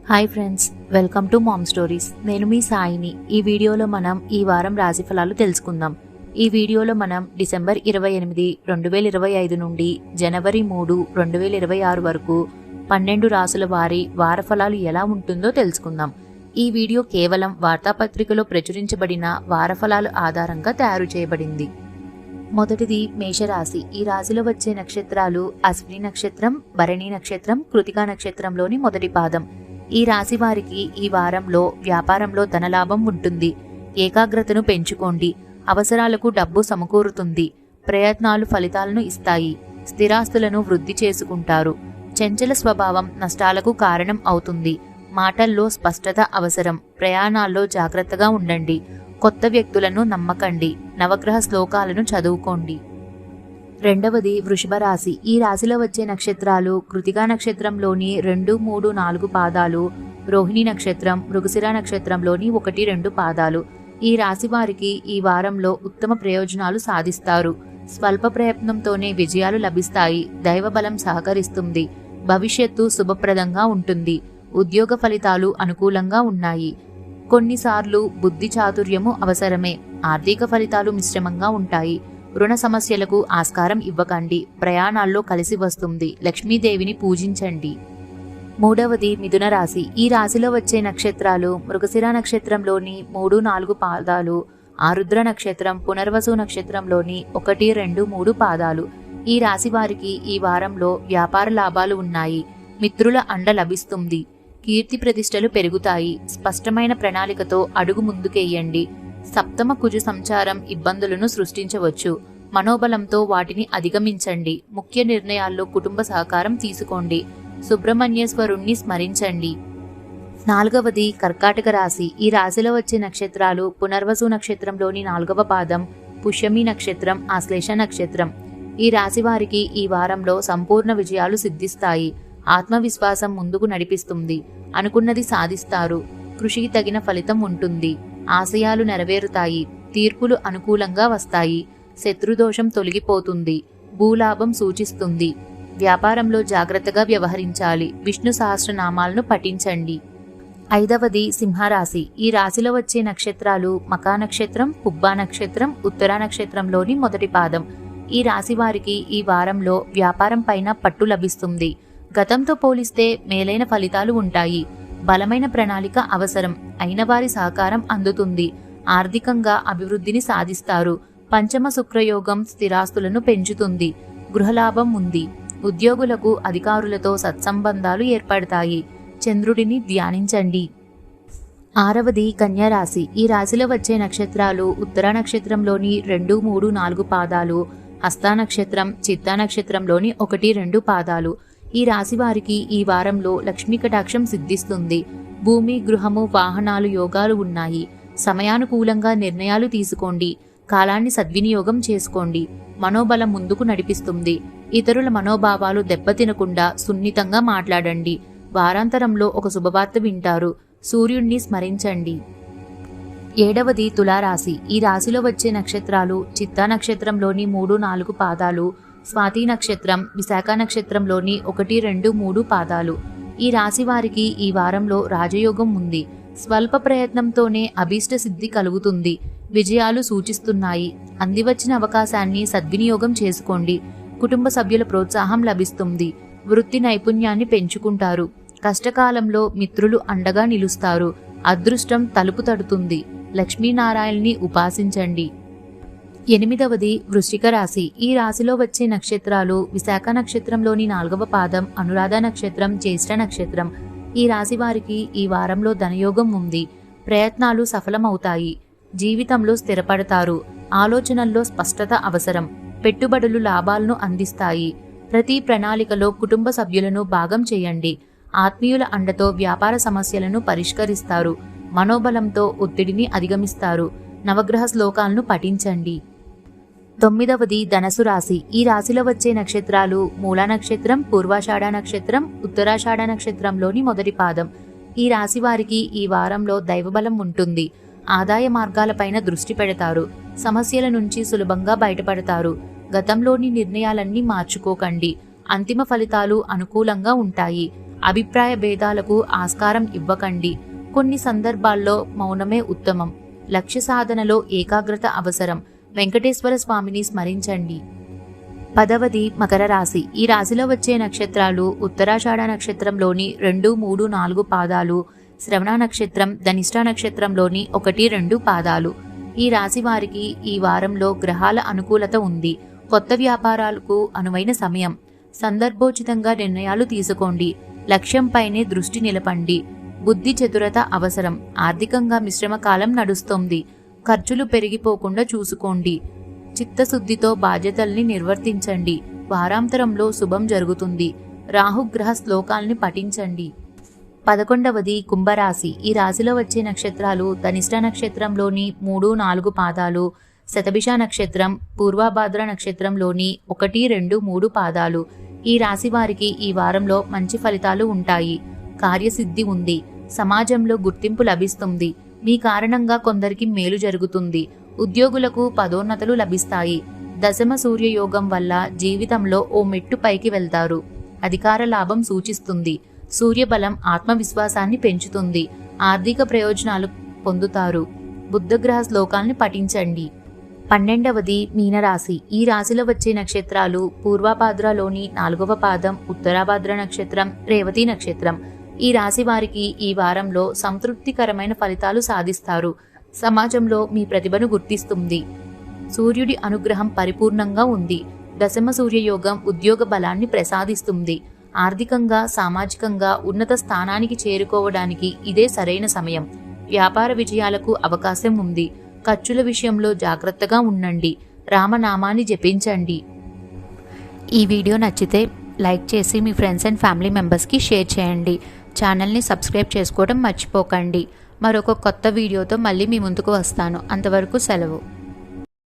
Hi friends, welcome to mom stories. నేను మీ సాయిని. ఈ వీడియోలో మనం ఈ వారం రాశి ఫలాలు తెలుసుకుందాం. ఈ వీడియోలో మనం డిసెంబర్ 28, 2025 నుండి జనవరి 3, 2026 వరకు 12 రాసుల వారి వార ఫలాలు ఎలా ఉంటుందో తెలుసుకుందాం. ఈ వీడియో కేవలం వార్తాపత్రికలో ప్రచురించబడిన వార ఫలాలు ఆధారంగా తయారు చేయబడింది. మొదటిది మేషరాశి. ఈ రాశిలో వచ్చే నక్షత్రాలు అశ్విని నక్షత్రం, భరణి నక్షత్రం, కృతికా నక్షత్రంలోని మొదటి పాదం. ఈ రాశి వారికి ఈ వారంలో వ్యాపారంలో ధనలాభం ఉంటుంది. ఏకాగ్రతను పెంచుకోండి. అవసరాలకు డబ్బు సమకూరుతుంది. ప్రయత్నాలు ఫలితాలను ఇస్తాయి. స్థిరాస్తులను వృద్ధి చేసుకుంటారు. చంచల స్వభావం నష్టాలకు కారణం అవుతుంది. మాటల్లో స్పష్టత అవసరం. ప్రయాణాల్లో జాగ్రత్తగా ఉండండి. కొత్త వ్యక్తులను నమ్మకండి. నవగ్రహ శ్లోకాలను చదువుకోండి. రెండవది వృషభ రాశి. ఈ రాశిలో వచ్చే నక్షత్రాలు కృతికా నక్షత్రంలోని 2, 3, 4 పాదాలు, రోహిణి నక్షత్రం, మృగశిర నక్షత్రంలోని 1, 2 పాదాలు. ఈ రాశి వారికి ఈ వారంలో ఉత్తమ ప్రయోజనాలు సాధిస్తారు. స్వల్ప ప్రయత్నంతోనే విజయాలు లభిస్తాయి. దైవబలం సహకరిస్తుంది. భవిష్యత్తు శుభప్రదంగా ఉంటుంది. ఉద్యోగ ఫలితాలు అనుకూలంగా ఉన్నాయి. కొన్నిసార్లు బుద్ధి చాతుర్యము అవసరమే. ఆర్థిక ఫలితాలు మిశ్రమంగా ఉంటాయి. రుణ సమస్యలకు ఆస్కారం ఇవ్వకండి. ప్రయాణాల్లో కలిసి వస్తుంది. లక్ష్మీదేవిని పూజించండి. మూడవది మిథున రాశి. ఈ రాశిలో వచ్చే నక్షత్రాలు మృగశిర నక్షత్రంలోని 3, 4 పాదాలు, ఆరుద్ర నక్షత్రం, పునర్వసు నక్షత్రంలోని 1, 2, 3 పాదాలు. ఈ రాశి వారికి ఈ వారంలో వ్యాపార లాభాలు ఉన్నాయి. మిత్రుల అండ లభిస్తుంది. కీర్తి ప్రతిష్టలు పెరుగుతాయి. స్పష్టమైన ప్రణాళికతో అడుగు ముందుకేయండి. సప్తమ కుజు సంచారం ఇబ్బందులను సృష్టించవచ్చు. మనోబలంతో వాటిని అధిగమించండి. ముఖ్య నిర్ణయాల్లో కుటుంబ సహకారం తీసుకోండి. సుబ్రహ్మణ్యేశ్వరుణ్ణి స్మరించండి. నాలుగవది కర్కాటక రాశి. ఈ రాశిలో వచ్చే నక్షత్రాలు పునర్వసు నక్షత్రంలోని 4వ పాదం, పుష్యమి నక్షత్రం, ఆశ్లేష నక్షత్రం. ఈ రాశి వారికి ఈ వారంలో సంపూర్ణ విజయాలు సిద్ధిస్తాయి. ఆత్మవిశ్వాసం ముందుకు నడిపిస్తుంది. అనుకున్నది సాధిస్తారు. కృషికి తగిన ఫలితం ఉంటుంది. ఆశయాలు నెరవేరుతాయి. తీర్పులు అనుకూలంగా వస్తాయి. శత్రుదోషం తొలగిపోతుంది. భూలాభం సూచిస్తుంది. వ్యాపారంలో జాగ్రత్తగా వ్యవహరించాలి. విష్ణు సహస్రనామాలను పఠించండి. ఐదవది సింహరాశి. ఈ రాశిలో వచ్చే నక్షత్రాలు మకా నక్షత్రం, పుబ్బా నక్షత్రం, ఉత్తరా నక్షత్రంలోని మొదటి పాదం. ఈ రాశి వారికి ఈ వారంలో వ్యాపారం పైన పట్టు లభిస్తుంది. గతంతో పోలిస్తే మేలైన ఫలితాలు ఉంటాయి. బలమైన ప్రణాళిక అవసరం. అయిన వారి సహకారం అందుతుంది. ఆర్థికంగా అభివృద్ధిని సాధిస్తారు. పంచమ శుక్రయోగం స్థిరాస్తులను పెంచుతుంది. గృహలాభం ఉంది. ఉద్యోగులకు అధికారులతో సత్సంబంధాలు ఏర్పడతాయి. చంద్రుడిని ధ్యానించండి. ఆరవది కన్యా రాశి. ఈ రాశిలో వచ్చే నక్షత్రాలు ఉత్తరా నక్షత్రంలోని 2, 3, 4 పాదాలు, హస్తా నక్షత్రం, చిత్తా నక్షత్రంలోని 1, 2 పాదాలు. ఈ రాశి వారికి ఈ వారంలో లక్ష్మీ కటాక్షం సిద్ధిస్తుంది. భూమి, గృహము, వాహనాలు యోగాలు ఉన్నాయి. సమయానుకూలంగా నిర్ణయాలు తీసుకోండి. కాలాన్ని సద్వినియోగం చేసుకోండి. మనోబలం ముందుకు నడిపిస్తుంది. ఇతరుల మనోభావాలు దెబ్బతినకుండా సున్నితంగా మాట్లాడండి. వారాంతరంలో ఒక శుభవార్త వింటారు. సూర్యుణ్ణి స్మరించండి. ఏడవది తులారాశి. ఈ రాశిలో వచ్చే నక్షత్రాలు చిత్తా నక్షత్రంలోని 3, 4 పాదాలు, స్వాతి నక్షత్రం, విశాఖ నక్షత్రంలోని 1, 2, 3 పాదాలు. ఈ రాశి వారికి ఈ వారంలో రాజయోగం ఉంది. స్వల్ప ప్రయత్నంతోనే అభీష్ట సిద్ధి కలుగుతుంది. విజయాలు సూచిస్తున్నాయి. అందివచ్చిన అవకాశాన్ని సద్వినియోగం చేసుకోండి. కుటుంబ సభ్యుల ప్రోత్సాహం లభిస్తుంది. వృత్తి నైపుణ్యాన్ని పెంచుకుంటారు. కష్టకాలంలో మిత్రులు అండగా నిలుస్తారు. అదృష్టం తలుపు తడుతుంది. లక్ష్మీనారాయణని ఉపాసించండి. ఎనిమిదవది వృశ్చిక రాశి. ఈ రాశిలో వచ్చే నక్షత్రాలు విశాఖ నక్షత్రంలోని 4వ పాదం, అనురాధ నక్షత్రం, జ్యేష్ఠ నక్షత్రం. ఈ రాశి వారికి ఈ వారంలో ధనయోగం ఉంది. ప్రయత్నాలు సఫలమవుతాయి. జీవితంలో స్థిరపడతారు. ఆలోచనల్లో స్పష్టత అవసరం. పెట్టుబడులు లాభాలను అందిస్తాయి. ప్రతి ప్రణాళికలో కుటుంబ సభ్యులను భాగం చేయండి. ఆత్మీయుల అండతో వ్యాపార సమస్యలను పరిష్కరిస్తారు. మనోబలంతో ఒత్తిడిని అధిగమిస్తారు. నవగ్రహ శ్లోకాలను పఠించండి. తొమ్మిదవది ధనసు రాశి. ఈ రాశిలో వచ్చే నక్షత్రాలు మూలా నక్షత్రం, పూర్వాషాఢ నక్షత్రం, ఉత్తరాషాఢ నక్షత్రంలోని మొదటి పాదం. ఈ రాశి వారికి ఈ వారంలో దైవబలం ఉంటుంది. ఆదాయ మార్గాలపైన దృష్టి పెడతారు. సమస్యల నుంచి సులభంగా బయటపడతారు. గతంలోని నిర్ణయాలన్నీ మార్చుకోకండి. అంతిమ ఫలితాలు అనుకూలంగా ఉంటాయి. అభిప్రాయ భేదాలకు ఆస్కారం ఇవ్వకండి. కొన్ని సందర్భాల్లో మౌనమే ఉత్తమం. లక్ష్య సాధనలో ఏకాగ్రత అవసరం. వెంకటేశ్వర స్వామిని స్మరించండి. 10వది మకర రాశి. ఈ రాశిలో వచ్చే నక్షత్రాలు ఉత్తరాషాఢ నక్షత్రంలోని 2, 3, 4 పాదాలు, శ్రవణ నక్షత్రం, ధనిష్ట నక్షత్రంలోని 1, 2 పాదాలు. ఈ రాశి వారికి ఈ వారంలో గ్రహాల అనుకూలత ఉంది. కొత్త వ్యాపారాలకు అనువైన సమయం. సందర్భోచితంగా నిర్ణయాలు తీసుకోండి. లక్ష్యంపైనే దృష్టి నిలపండి. బుద్ధి చతురత అవసరం. ఆర్థికంగా మిశ్రమ కాలం నడుస్తోంది. ఖర్చులు పెరిగిపోకుండా చూసుకోండి. చిత్తశుద్ధితో బాధ్యతల్ని నిర్వర్తించండి. వారాంతరంలో శుభం జరుగుతుంది. రాహుగ్రహ శ్లోకాల్ని పఠించండి. 11వది కుంభరాశి. ఈ రాశిలో వచ్చే నక్షత్రాలు ధనిష్ట నక్షత్రంలోని 3, 4 పాదాలు, శతభిష నక్షత్రం, పూర్వభాద్ర నక్షత్రంలోని 1, 2, 3 పాదాలు. ఈ రాశి వారికి ఈ వారంలో మంచి ఫలితాలు ఉంటాయి. కార్యసిద్ధి ఉంది. సమాజంలో గుర్తింపు లభిస్తుంది. మీ కారణంగా కొందరికి మేలు జరుగుతుంది. ఉద్యోగులకు పదోన్నతులు లభిస్తాయి. దశమ సూర్యయోగం వల్ల జీవితంలో ఓ మెట్టు పైకి వెళ్తారు. అధికార లాభం సూచిస్తుంది. సూర్యబలం ఆత్మవిశ్వాసాన్ని పెంచుతుంది. ఆర్థిక ప్రయోజనాలు పొందుతారు. బుద్ధగ్రహ శ్లోకాల్ని పఠించండి. 12వది మీనరాశి. ఈ రాశిలో వచ్చే నక్షత్రాలు పూర్వభాద్రలోని 4వ పాదం, ఉత్తరాభాద్ర నక్షత్రం, రేవతి నక్షత్రం. ఈ రాశి వారికి ఈ వారంలో సంతృప్తికరమైన ఫలితాలు సాధిస్తారు. సమాజంలో మీ ప్రతిభను గుర్తిస్తుంది. సూర్యుడి అనుగ్రహం పరిపూర్ణంగా ఉంది. దశమ సూర్యయోగం ఉద్యోగ బలాన్ని ప్రసాదిస్తుంది. ఆర్థికంగా, సామాజికంగా ఉన్నత స్థానానికి చేరుకోవడానికి ఇదే సరైన సమయం. వ్యాపార విజయాలకు అవకాశం ఉంది. ఖర్చుల విషయంలో జాగ్రత్తగా ఉండండి. రామనామాన్ని జపించండి. ఈ వీడియో నచ్చితే లైక్ చేసి మీ ఫ్రెండ్స్ అండ్ ఫ్యామిలీ మెంబర్స్కి షేర్ చేయండి. ఛానల్ని సబ్స్క్రైబ్ చేసుకోవడం మర్చిపోకండి. మరొక కొత్త వీడియోతో మళ్ళీ మీ ముందుకు వస్తాను. అంతవరకు సెలవు.